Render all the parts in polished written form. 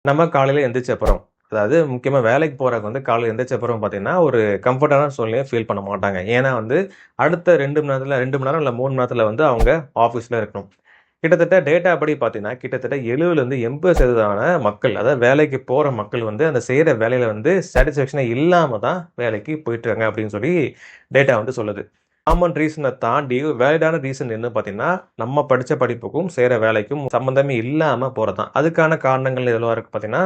நம்ம காலையில எந்திரிச்ச அப்புறம், அதாவது முக்கியமா வேலைக்கு போறவங்க வந்து காலையில எந்திரிச்ச அப்புறம் பார்த்தீங்கன்னா, ஒரு கம்ஃபர்ட்டான சூழ்நிலைய ஃபீல் பண்ண மாட்டாங்க. ஏன்னா வந்து, அடுத்த 2 மணி நேரத்துல 2 மணி நேரம் இல்ல 3 மணி நேரத்துல வந்து அவங்க ஆஃபீஸ்ல இருக்கணும். கிட்டத்தட்ட டேட்டா படி பார்த்தீங்கன்னா, கிட்டத்தட்ட 70லிருந்து 80% மக்கள், அதாவது வேலைக்கு போற மக்கள் வந்து அந்த செய்ற வேலையில வந்து சாட்டிஸ்ஃபேக்ஷனே இல்லாம தான் வேலைக்கு போயிட்டுருக்காங்க அப்படின்னு சொல்லி டேட்டா வந்து சொல்லுது. காமன் ரீசன தாண்டி வேலிடான ரீசன் என்ன பார்த்தீங்கன்னா, நம்ம படிச்ச படிப்புக்கும், செய்ற வேலைக்கும் சம்மந்தமே இல்லாம போறது தான். அதுக்கான காரணங்கள் எதுவா இருக்கு பார்த்தீங்கன்னா,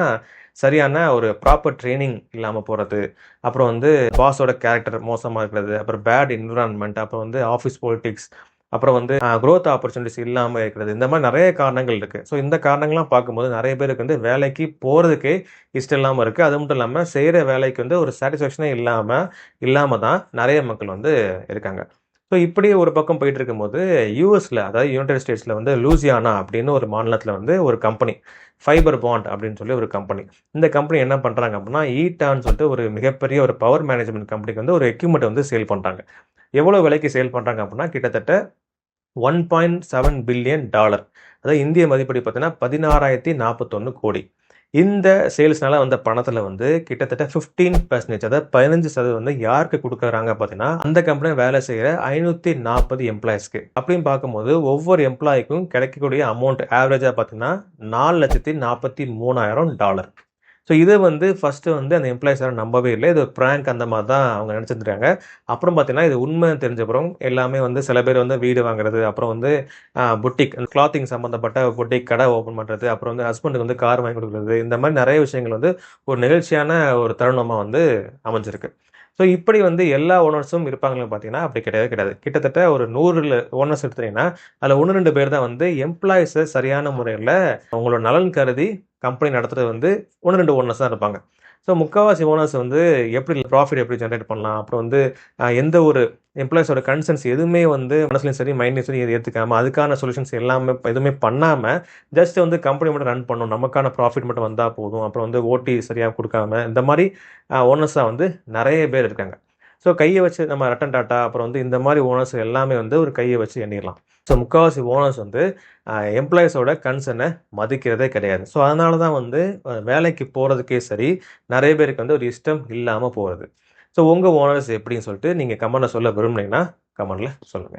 சரியான ஒரு ப்ராப்பர் ட்ரெய்னிங் இல்லாம போறது. அப்புறம் வந்து பாஸோட கேரக்டர் மோசமா இருக்கிறது. அப்புறம் பேட் என்விரான்மென்ட். அப்புறம் வந்து ஆஃபீஸ் பாலிடிக்ஸ். அப்புறம் வந்து குரோத் ஆப்பர்ச்சுனிட்டீஸ் இல்லாம இருக்கிறது. இந்த மாரி நெறைய காரணங்கள் இருக்கு. ஸோ இந்த காரணங்கள்லாம் பார்க்கும்போது நெறைய பேருக்கு வந்து வேலைக்கு போறதுக்கே இஷ்டம் இல்லாம இருக்கு. அது மட்டும் இல்லாம செய்ற வேலைக்கு வந்து ஒரு சாட்டிஸ்ஃபேக்ஷனே இல்லாம இல்லாம தான் நெறைய மக்கள் வந்து இருக்காங்க. ஸோ இப்படி ஒரு பக்கம் போயிட்டு இருக்கும்போது, யுஎஸ்ல அதாவது யுனைட்டட் ஸ்டேட்ஸ்ல வந்து லூசியானா அப்படின்னு ஒரு மாநிலத்தில வந்து ஒரு கம்பெனி, ஃபைபர் பாண்ட் அப்படின்னு சொல்லி ஒரு கம்பெனி. இந்த கம்பெனி என்ன பண்றாங்க அப்படின்னா, ஈட்டான்னு சொல்லிட்டு ஒரு மிகப்பெரிய ஒரு பவர் மேனேஜ்மென்ட் கம்பெனிக்கு வந்து ஒரு எக்யூப்மென்ட் வந்து சேல் பண்றாங்க. எவ்வளோ விலைக்கு சேல் பண்றாங்க அப்படின்னா, கிட்டத்தட்ட $1.7 பில்லியன். அதாவது இந்திய மதிப்படி பார்த்தீங்கன்னா, 16,041 கோடி. இந்த சேல்ஸ்னால வந்த பணத்துல வந்து கிட்டத்தட்ட 15% அதாவது 15% வந்து யாருக்கு குடுக்குறாங்க பார்த்தீங்கன்னா, அந்த கம்பெனில வேலை செய்ற 540 எம்ப்ளாயீஸ்க்கு. அப்படின்னு பார்க்கும்போது ஒவ்வொரு எம்ப்ளாயிக்கும் கிடைக்கக்கூடிய அமௌண்ட் ஆவரேஜா பார்த்தீங்கன்னா, $4,43,000. ஸோ இத வந்து ஃபர்ஸ்ட்டு வந்து அந்த எம்ப்ளாயீஸ் யாரும் நம்பவே இல்ல. இது ஒரு பிராங்க் அந்த மாரி தான் அவங்க நெனச்சிருந்திருக்காங்க. அப்புறம் பார்த்தீங்கன்னா, இது உண்மைன்னு தெரிஞ்சப்புறம் எல்லாமே வந்து சில பேர் வந்து வீடு வாங்குறது, அப்புறம் வந்து புட்டிக் கிளாத்திங் சம்மந்தப்பட்ட புட்டிக் கடை ஓப்பன் பண்றது, அப்புறம் வந்து ஹஸ்பண்டுக்கு வந்து கார் வாங்கி குடுக்குறது, இந்த மாரி நெறைய விஷயங்கள் வந்து ஒரு நிகழ்ச்சியான ஒரு தருணமா வந்து அமைஞ்சிருக்கு. ஸோ இப்படி வந்து எல்லா ஓனர்ஸும் இருப்பாங்களான்னு பார்த்தீங்கன்னா, அப்படி கிடையவே கிடையாது. கிட்டத்தட்ட ஒரு 100 ஓனர்ஸ் எடுத்தீங்கன்னா, அதுல 1, 2 பேர் தான் வந்து எம்ப்ளாயீஸ சரியான முறையில அவங்களோட நலன் கருதி கம்பெனி நடத்துறது வந்து 1, 2 ஓனர்ஸ் தான் இருப்பாங்க. ஸோ முக்காவாசி ஓனர்ஸ் வந்து எப்படி ப்ராஃபிட் எப்படி ஜெனரேட் பண்ணலாம்? அப்புறம் வந்து எந்த ஒரு எம்ப்ளாயீஸோட கன்சர்ன்ஸ் எதுவுமே வந்து மனசுலயும் சரி, மைண்ட்லயும் சரி ஏத்துக்காம, அதுக்கான சொல்யூஷன்ஸ் எல்லாமே எதுவுமே பண்ணாம, ஜஸ்ட் வந்து கம்பெனி மட்டும் ரன் பண்ணணும். நமக்கான ப்ராஃபிட் மட்டும் வந்தா போதும். அப்புறம் வந்து ஓடி சரியா குடுக்காம, இந்த மாரி ஓனர்ஸா வந்து நெறைய பேர் இருக்காங்க. ஸோ கைய வச்சு நம்ம ரட்டன் டாட்டா, அப்புறம் வந்து இந்த மாரி ஓனர்ஸ் எல்லாமே வந்து ஒரு கைய வச்சு எண்ணிறலாம். ஸோ முக்காவாசி ஓனர்ஸ் வந்து எம்ப்ளாயீஸோட கன்சர்ன மதிக்கிறதே கிடையாது. ஸோ அதனால தான் வந்து வேலைக்கு போறதுக்கே சரி, நெறைய பேருக்கு வந்து ஒரு இஷ்டம் இல்லாம போகுது. ஸோ உங்க ஓனர்ஸ் எப்படின்னு சொல்லிட்டு நீங்க கமெண்ட்ல சொல்ல விரும்புனீங்கன்னா, கமெண்ட்ல சொல்லுங்க.